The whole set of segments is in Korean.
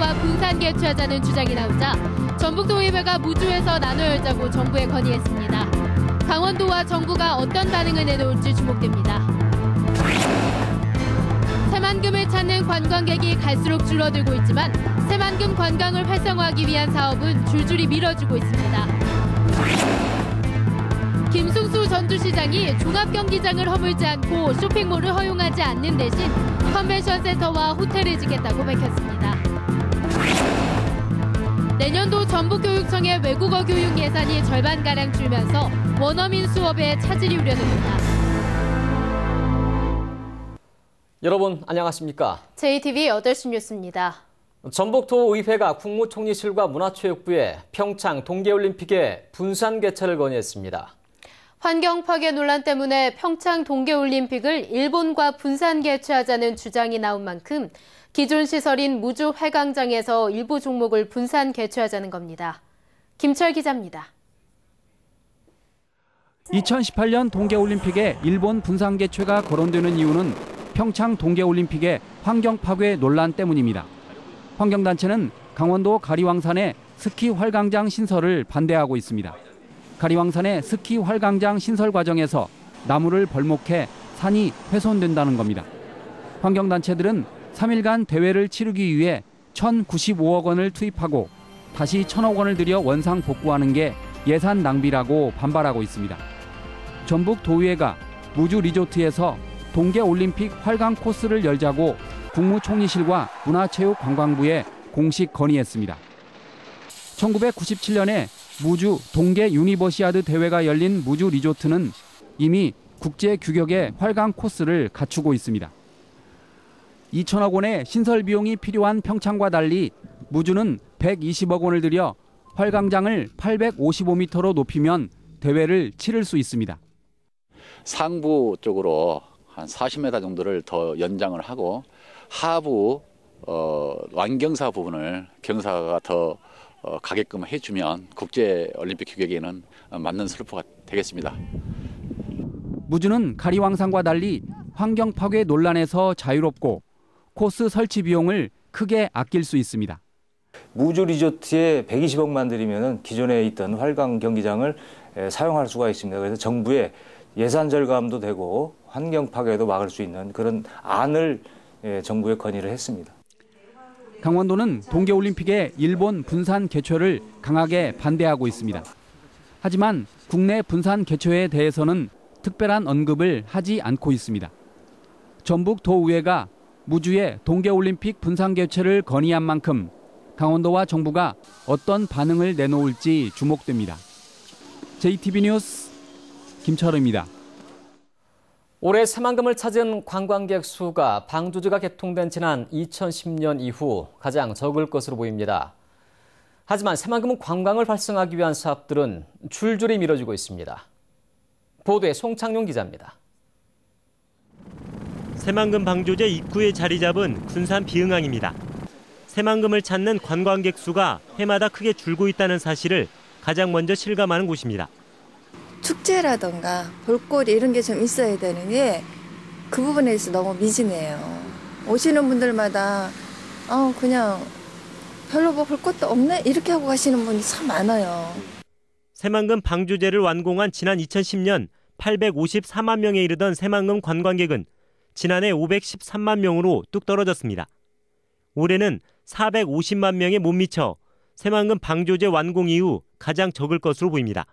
강원도와 분산 개최하자는 주장이 나오자 전북도의회가 무주에서 나눠 열자고 정부에 건의했습니다. 강원도와 정부가 어떤 반응을 내놓을지 주목됩니다. 새만금을 찾는 관광객이 갈수록 줄어들고 있지만 새만금 관광을 활성화하기 위한 사업은 줄줄이 미뤄지고 있습니다. 김승수 전주시장이 종합경기장을 허물지 않고 쇼핑몰을 허용하지 않는 대신 컨벤션센터와 호텔을 짓겠다고 밝혔습니다. 내년도 전북교육청의 외국어 교육 예산이 절반가량 줄면서 원어민 수업에 차질이 우려됩니다. 여러분 안녕하십니까? JTV 8시 뉴스입니다. 전북도의회가 국무총리실과 문화체육부에 평창 동계올림픽의 분산 개최를 건의했습니다. 환경 파괴 논란 때문에 평창 동계올림픽을 일본과 분산 개최하자는 주장이 나온 만큼 기존 시설인 무주 활강장에서 일부 종목을 분산 개최하자는 겁니다. 김철 기자입니다. 2018년 동계올림픽의 일본 분산 개최가 거론되는 이유는 평창 동계올림픽의 환경 파괴 논란 때문입니다. 환경단체는 강원도 가리왕산의 스키 활강장 신설을 반대하고 있습니다. 가리왕산의 스키 활강장 신설 과정에서 나무를 벌목해 산이 훼손된다는 겁니다. 환경단체들은 3일간 대회를 치르기 위해 1,095억 원을 투입하고 다시 1,000억 원을 들여 원상 복구하는 게 예산 낭비라고 반발하고 있습니다. 전북도의회가 무주 리조트에서 동계올림픽 활강 코스를 열자고 국무총리실과 문화체육관광부에 공식 건의했습니다. 1997년에 무주 동계 유니버시아드 대회가 열린 무주 리조트는 이미 국제 규격의 활강 코스를 갖추고 있습니다. 2천억 원의 신설 비용이 필요한 평창과 달리 무주는 120억 원을 들여 활강장을 855m로 높이면 대회를 치를 수 있습니다. 상부 쪽으로 한 40m 정도를 더 연장을 하고 하부 완경사 부분을 경사가 더 가게끔 해주면 국제올림픽 규격에는 맞는 슬로프가 되겠습니다. 무주는 가리왕산과 달리 환경 파괴 논란에서 자유롭고 코스 설치 비용을 크게 아낄 수 있습니다. 무주 리조트에 120억만 들이면 기존에 있던 활강 경기장을 사용할 수가 있습니다. 그래서 정부의 예산 절감도 되고 환경 파괴도 막을 수 있는 그런 안을 정부에 건의를 했습니다. 강원도는 동계올림픽의 일본 분산 개최를 강하게 반대하고 있습니다. 하지만 국내 분산 개최에 대해서는 특별한 언급을 하지 않고 있습니다. 전북도의회가 무주의 동계올림픽 분산 개최를 건의한 만큼 강원도와 정부가 어떤 반응을 내놓을지 주목됩니다. JTB 뉴스 김철우입니다. 올해 새만금을 찾은 관광객 수가 방조제가 개통된 지난 2010년 이후 가장 적을 것으로 보입니다. 하지만 새만금 관광을 활성화하기 위한 사업들은 줄줄이 미뤄지고 있습니다. 보도에 송창용 기자입니다. 새만금 방조제 입구에 자리 잡은 군산 비흥항입니다. 새만금을 찾는 관광객 수가 해마다 크게 줄고 있다는 사실을 가장 먼저 실감하는 곳입니다. 축제라던가 볼거리 이런 게 좀 있어야 되는데 그 부분에서 너무 미진해요. 오시는 분들마다 그냥 별로 뭐 볼 것도 없네 이렇게 하고 가시는 분이 참 많아요. 새만금 방조제를 완공한 지난 2010년 854만 명에 이르던 새만금 관광객은 지난해 513만 명으로 뚝 떨어졌습니다. 올해는 450만 명에 못 미쳐 새만금 방조제 완공 이후 가장 적을 것으로 보입니다.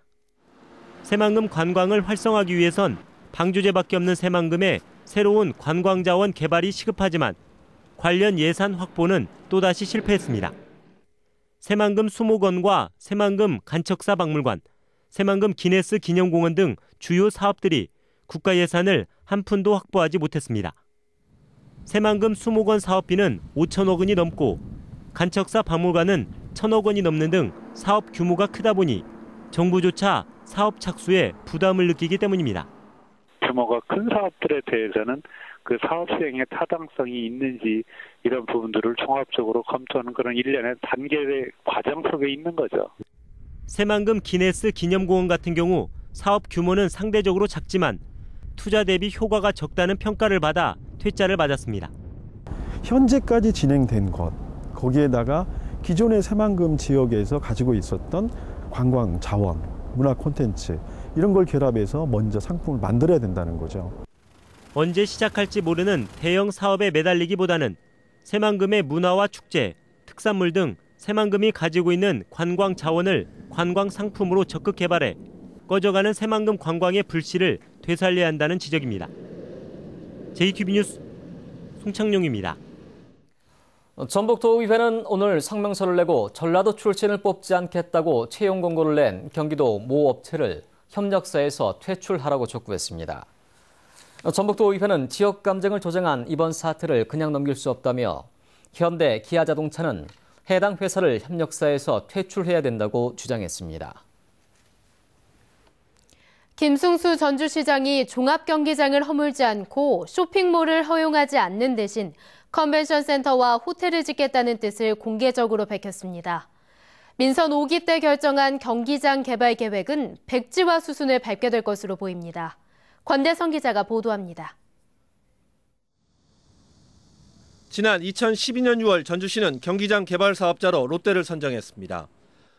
새만금 관광을 활성화하기 위해선 방조제밖에 없는 새만금에 새로운 관광자원 개발이 시급하지만 관련 예산 확보는 또다시 실패했습니다. 새만금 수목원과 새만금 간척사 박물관, 새만금 기네스 기념공원 등 주요 사업들이 국가 예산을 한 푼도 확보하지 못했습니다. 새만금 수목원 사업비는 5천억 원이 넘고 간척사 박물관은 1천억 원이 넘는 등 사업 규모가 크다 보니 정부조차 사업 착수에 부담을 느끼기 때문입니다. 규모가 큰 사업들에 대해서는 그 사업 수행에 타당성이 있는지 이런 부분들을 종합적으로 검토하는 그런 일련의 단계의 과정 속에 있는 거죠. 새만금 기네스 기념공원 같은 경우 사업 규모는 상대적으로 작지만 투자 대비 효과가 적다는 평가를 받아 퇴짜를 맞았습니다. 현재까지 진행된 것 거기에다가 기존의 새만금 지역에서 가지고 있었던 관광 자원, 문화 콘텐츠 이런 걸 결합해서 먼저 상품을 만들어야 된다는 거죠. 언제 시작할지 모르는 대형 사업에 매달리기보다는 새만금의 문화와 축제, 특산물 등 새만금이 가지고 있는 관광 자원을 관광 상품으로 적극 개발해 꺼져가는 새만금 관광의 불씨를 되살려야 한다는 지적입니다. JTBC 뉴스 송창용입니다. 전북도의회는 오늘 성명서를 내고 전라도 출신을 뽑지 않겠다고 채용 공고를 낸 경기도 모 업체를 협력사에서 퇴출하라고 촉구했습니다. 전북도의회는 지역 감정을 조장한 이번 사태를 그냥 넘길 수 없다며 현대, 기아자동차는 해당 회사를 협력사에서 퇴출해야 된다고 주장했습니다. 김승수 전주시장이 종합경기장을 허물지 않고 쇼핑몰을 허용하지 않는 대신 컨벤션센터와 호텔을 짓겠다는 뜻을 공개적으로 밝혔습니다. 민선 5기 때 결정한 경기장 개발 계획은 백지화 수순을 밟게 될 것으로 보입니다. 권대성 기자가 보도합니다. 지난 2012년 6월 전주시는 경기장 개발 사업자로 롯데를 선정했습니다.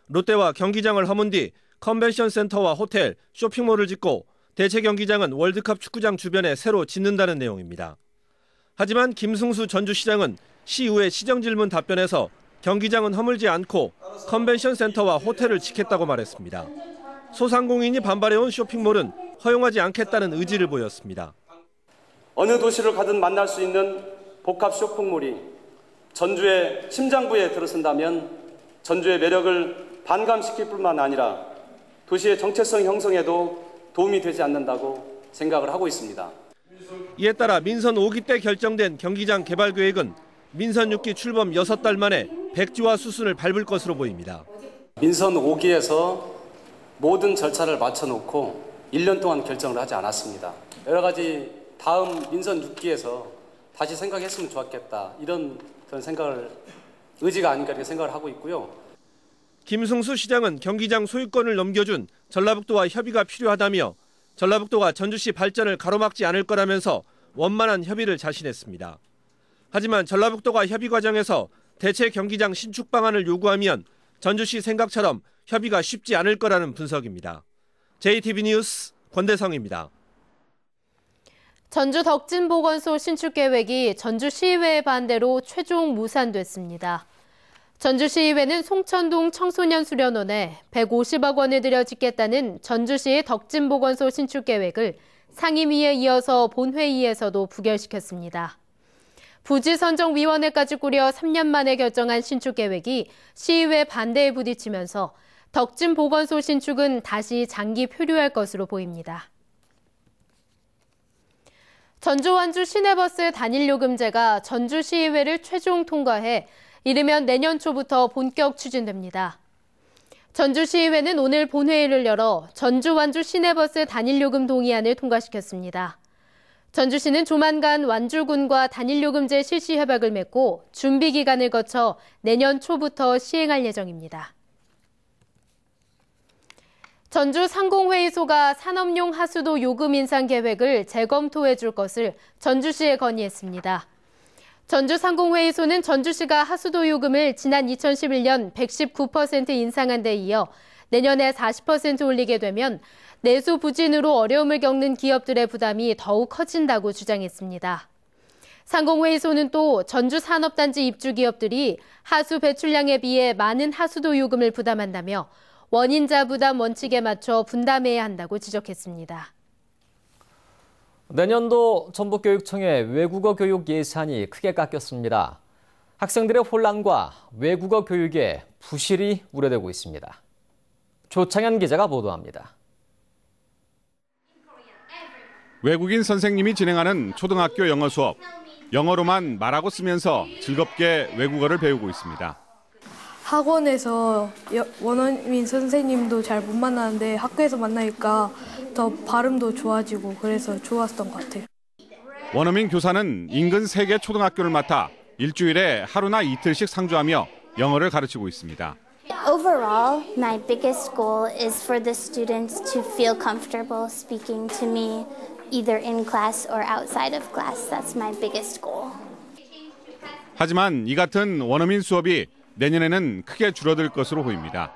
롯데와 경기장을 허문 뒤 컨벤션 센터와 호텔, 쇼핑몰을 짓고 대체 경기장은 월드컵 축구장 주변에 새로 짓는다는 내용입니다. 하지만 김승수 전주시장은 시의회 시정질문 답변에서 경기장은 허물지 않고 컨벤션 센터와 호텔을 짓겠다고 말했습니다. 소상공인이 반발해온 쇼핑몰은 허용하지 않겠다는 의지를 보였습니다. 어느 도시를 가든 만날 수 있는 복합 쇼핑몰이 전주의 심장부에 들어선다면 전주의 매력을 반감시킬 뿐만 아니라 도시의 정체성 형성에도 도움이 되지 않는다고 생각을 하고 있습니다. 이에 따라 민선 5기 때 결정된 경기장 개발 계획은 민선 6기 출범 6달 만에 백지화 수순을 밟을 것으로 보입니다. 민선 5기에서 모든 절차를 마쳐놓고 1년 동안 결정을 하지 않았습니다. 여러 가지 다음 민선 6기에서 다시 생각했으면 좋았겠다. 이런 그런 생각을 의지가 아닌가 이렇게 생각을 하고 있고요. 김승수 시장은 경기장 소유권을 넘겨준 전라북도와 협의가 필요하다며 전라북도가 전주시 발전을 가로막지 않을 거라면서 원만한 협의를 자신했습니다. 하지만 전라북도가 협의 과정에서 대체 경기장 신축 방안을 요구하면 전주시 생각처럼 협의가 쉽지 않을 거라는 분석입니다. JTBC 뉴스 권대성입니다. 전주 덕진보건소 신축 계획이 전주시의회의 반대로 최종 무산됐습니다. 전주시의회는 송천동 청소년 수련원에 150억 원을 들여 짓겠다는 전주시의 덕진보건소 신축 계획을 상임위에 이어서 본회의에서도 부결시켰습니다. 부지선정위원회까지 꾸려 3년 만에 결정한 신축 계획이 시의회 반대에 부딪히면서 덕진보건소 신축은 다시 장기 표류할 것으로 보입니다. 전주 완주 시내버스 단일요금제가 전주시의회를 최종 통과해 이르면 내년 초부터 본격 추진됩니다. 전주시의회는 오늘 본회의를 열어 전주 완주 시내버스 단일요금 동의안을 통과시켰습니다. 전주시는 조만간 완주군과 단일요금제 실시 협약을 맺고 준비 기간을 거쳐 내년 초부터 시행할 예정입니다. 전주 상공회의소가 산업용 하수도 요금 인상 계획을 재검토해 줄 것을 전주시에 건의했습니다. 전주 상공회의소는 전주시가 하수도 요금을 지난 2011년 119% 인상한 데 이어 내년에 40% 올리게 되면 내수 부진으로 어려움을 겪는 기업들의 부담이 더욱 커진다고 주장했습니다. 상공회의소는 또 전주 산업단지 입주 기업들이 하수 배출량에 비해 많은 하수도 요금을 부담한다며 원인자 부담 원칙에 맞춰 분담해야 한다고 지적했습니다. 내년도 전북교육청의 외국어 교육 예산이 크게 깎였습니다. 학생들의 혼란과 외국어 교육에 부실이 우려되고 있습니다. 조창현 기자가 보도합니다. 외국인 선생님이 진행하는 초등학교 영어 수업. 영어로만 말하고 쓰면서 즐겁게 외국어를 배우고 있습니다. 학원에서 원어민 선생님도 잘 못 만나는데 학교에서 만나니까 더 발음도 좋아지고 그래서 좋았던 것 같아요. 원어민 교사는 인근 3개 초등학교를 맡아 일주일에 하루나 이틀씩 상주하며 영어를 가르치고 있습니다. Overall, my biggest goal is for the students to feel comfortable speaking to me either in class or outside of class. That's my biggest goal. 하지만 이 같은 원어민 수업이 내년에는 크게 줄어들 것으로 보입니다.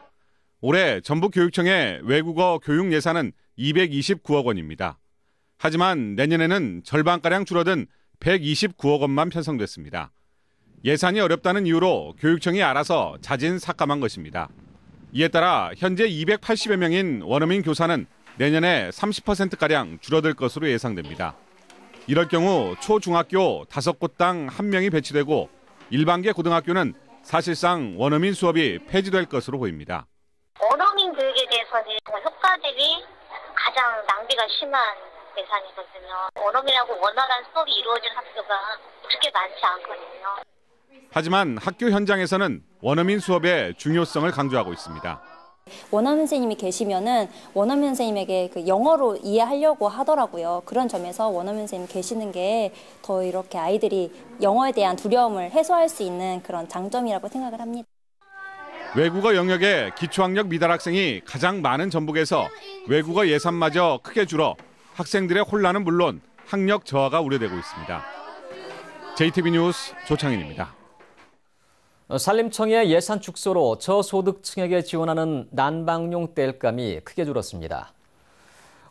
올해 전북교육청의 외국어 교육 예산은 229억 원입니다. 하지만 내년에는 절반가량 줄어든 129억 원만 편성됐습니다. 예산이 어렵다는 이유로 교육청이 알아서 자진 삭감한 것입니다. 이에 따라 현재 280여 명인 원어민 교사는 내년에 30%가량 줄어들 것으로 예상됩니다. 이럴 경우 초중학교 5곳당 1명이 배치되고 일반계 고등학교는 사실상 원어민 수업이 폐지될 것으로 보입니다. 원어민 교육에 대해서는 효과들이 가장 낭비가 심한 예산이거든요. 원어민하고 원활한 수업이 이루어진 학교가 그렇게 많지 않거든요. 하지만 학교 현장에서는 원어민 수업의 중요성을 강조하고 있습니다. 원어민 선생님이 계시면은 원어민 선생님에게 그 영어로 이해하려고 하더라고요. 그런 점에서 원어민 선생님 계시는 게 더 이렇게 아이들이 영어에 대한 두려움을 해소할 수 있는 그런 장점이라고 생각을 합니다. 외국어 영역의 기초학력 미달 학생이 가장 많은 전북에서 외국어 예산마저 크게 줄어 학생들의 혼란은 물론 학력 저하가 우려되고 있습니다. JTB 뉴스 조창인입니다. 산림청의 예산 축소로 저소득층에게 지원하는 난방용 땔감이 크게 줄었습니다.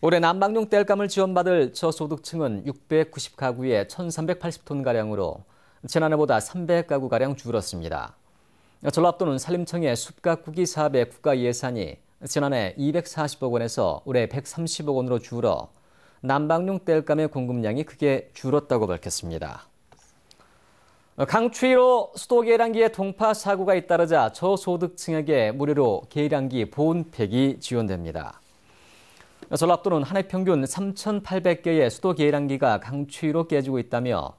올해 난방용 땔감을 지원받을 저소득층은 690가구에 1,380톤가량으로 지난해보다 300가구가량 줄었습니다. 전라도는 산림청의 숲가꾸기 사업의 국가 예산이 지난해 240억 원에서 올해 130억 원으로 줄어 난방용 땔감의 공급량이 크게 줄었다고 밝혔습니다. 강추위로 수도 계량기에 동파 사고가 잇따르자 저소득층에게 무료로 계량기 보온팩이 지원됩니다. 전라도는 한 해 평균 3,800개의 수도 계량기가 강추위로 깨지고 있다며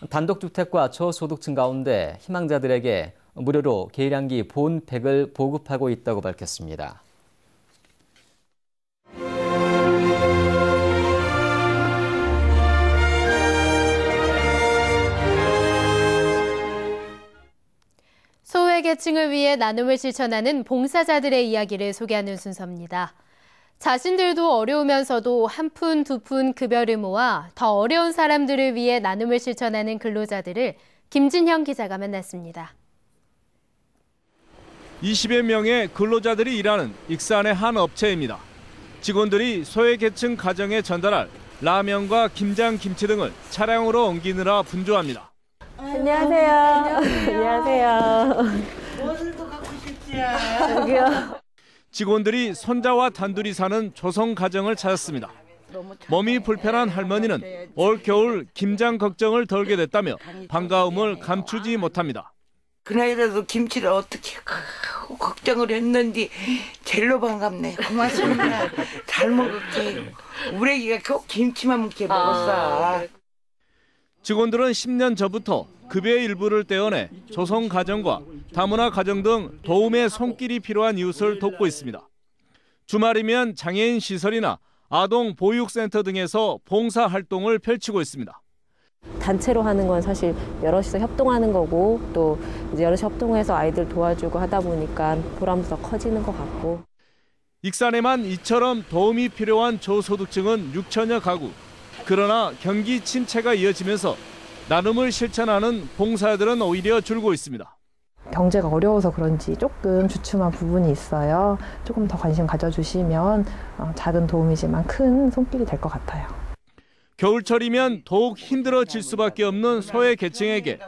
단독주택과 저소득층 가운데 희망자들에게 무료로 계량기 보온팩을 보급하고 있다고 밝혔습니다. 소외계층을 위해 나눔을 실천하는 봉사자들의 이야기를 소개하는 순서입니다. 자신들도 어려우면서도 한 푼, 두 푼 급여를 모아 더 어려운 사람들을 위해 나눔을 실천하는 근로자들을 김진형 기자가 만났습니다. 20여 명의 근로자들이 일하는 익산의 한 업체입니다. 직원들이 소외계층 가정에 전달할 라면과 김장, 김치 등을 차량으로 옮기느라 분주합니다. 안녕하세요. 안녕하세요. 무엇을 더 갖고 싶지? 여기요. 직원들이 손자와 단둘이 사는 조성 가정을 찾았습니다. 몸이 불편한 할머니는 올 겨울 김장 걱정을 덜게 됐다며 반가움을 감추지 못합니다. 그나이라도 김치를 어떻게 걱정을 했는지 젤로 반갑네. 고맙습니다. 잘 먹을게. 우리 애기가 꼭 김치만 먹게 먹었어. 직원들은 10년 전부터 급여의 일부를 떼어내 조성 가정과 다문화 가정 등 도움의 손길이 필요한 이웃을 돕고 있습니다. 주말이면 장애인 시설이나 아동 보육센터 등에서 봉사 활동을 펼치고 있습니다. 단체로 하는 건 사실 여럿이서 협동하는 거고 또 이제 여럿이 협동해서 아이들 도와주고 하다 보니까 보람도 더 커지는 것 같고. 익산에만 이처럼 도움이 필요한 저소득층은 6천여 가구. 그러나 경기 침체가 이어지면서 나눔을 실천하는 봉사들은 오히려 줄고 있습니다. 경제가 어려워서 그런지 조금 주춤한 부분이 있어요. 조금 더 관심 가져주시면 작은 도움이지만 큰 손길이 될 것 같아요. 겨울철이면 더욱 힘들어질 수밖에 없는 소외계층에게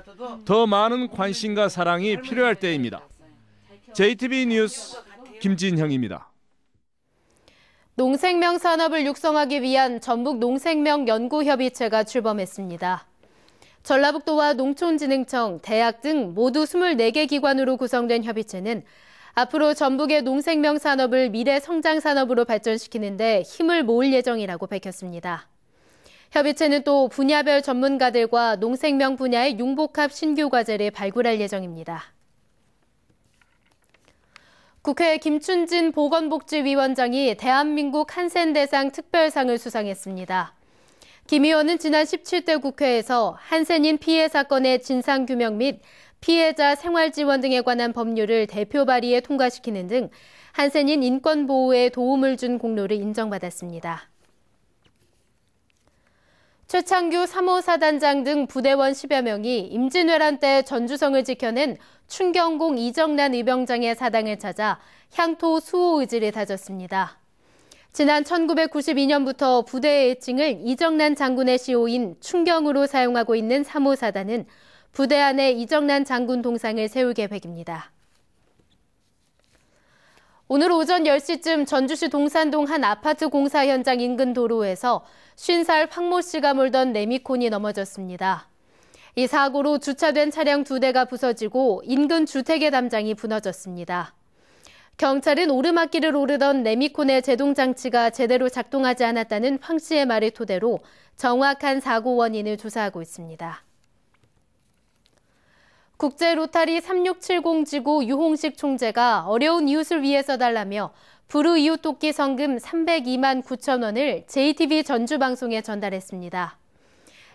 더 많은 관심과 사랑이 필요할 때입니다. JTB 뉴스 김진형입니다. 농생명 산업을 육성하기 위한 전북 농생명 연구협의체가 출범했습니다. 전라북도와 농촌진흥청, 대학 등 모두 24개 기관으로 구성된 협의체는 앞으로 전북의 농생명 산업을 미래 성장 산업으로 발전시키는 데 힘을 모을 예정이라고 밝혔습니다. 협의체는 또 분야별 전문가들과 농생명 분야의 융복합 신규 과제를 발굴할 예정입니다. 국회 김춘진 보건복지위원장이 대한민국 한센대상 특별상을 수상했습니다. 김 의원은 지난 17대 국회에서 한센인 피해 사건의 진상규명 및 피해자 생활지원 등에 관한 법률을 대표 발의해 통과시키는 등 한센인 인권보호에 도움을 준 공로를 인정받았습니다. 최창규 3호 사단장 등 부대원 10여 명이 임진왜란 때 전주성을 지켜낸 충경공 이정란 의병장의 사당을 찾아 향토 수호 의지를 다졌습니다. 지난 1992년부터 부대의 애칭을 이정란 장군의 시호인 충경으로 사용하고 있는 3호 사단은 부대 안에 이정란 장군 동상을 세울 계획입니다. 오늘 오전 10시쯤 전주시 동산동 한 아파트 공사 현장 인근 도로에서 50살 황모 씨가 몰던 레미콘이 넘어졌습니다. 이 사고로 주차된 차량 2대가 부서지고 인근 주택의 담장이 무너졌습니다. 경찰은 오르막길을 오르던 레미콘의 제동장치가 제대로 작동하지 않았다는 황 씨의 말을 토대로 정확한 사고 원인을 조사하고 있습니다. 국제 로타리 3670지구 유홍식 총재가 어려운 이웃을 위해서 달라며 부르 이웃 돕기 성금 302만 9천 원을 JTB 전주 방송에 전달했습니다.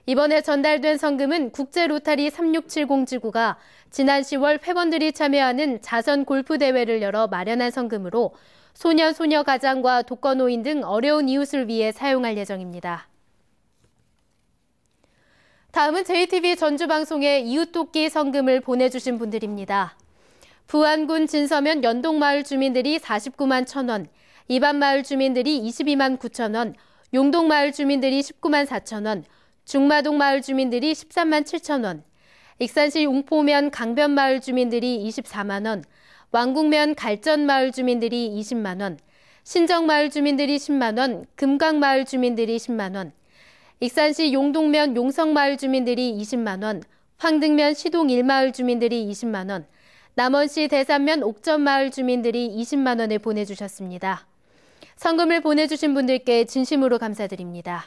이번에 전달된 성금은 국제 로타리 3670지구가 지난 10월 회원들이 참여하는 자선 골프 대회를 열어 마련한 성금으로 소년, 소녀 가장과 독거노인 등 어려운 이웃을 위해 사용할 예정입니다. 다음은 JTB 전주방송에 이웃돕기 성금을 보내주신 분들입니다. 부안군 진서면 연동마을 주민들이 49만 1,000원, 이반마을 주민들이 22만 9천 원, 용동마을 주민들이 19만 4천 원, 중마동마을 주민들이 13만 7천 원, 익산시 웅포면 강변마을 주민들이 24만 원, 왕궁면 갈전마을 주민들이 20만 원, 신정마을 주민들이 10만 원, 금강마을 주민들이 10만 원, 익산시 용동면 용성마을 주민들이 20만 원, 황등면 시동 1마을 주민들이 20만 원, 남원시 대산면 옥전마을 주민들이 20만 원을 보내주셨습니다. 성금을 보내주신 분들께 진심으로 감사드립니다.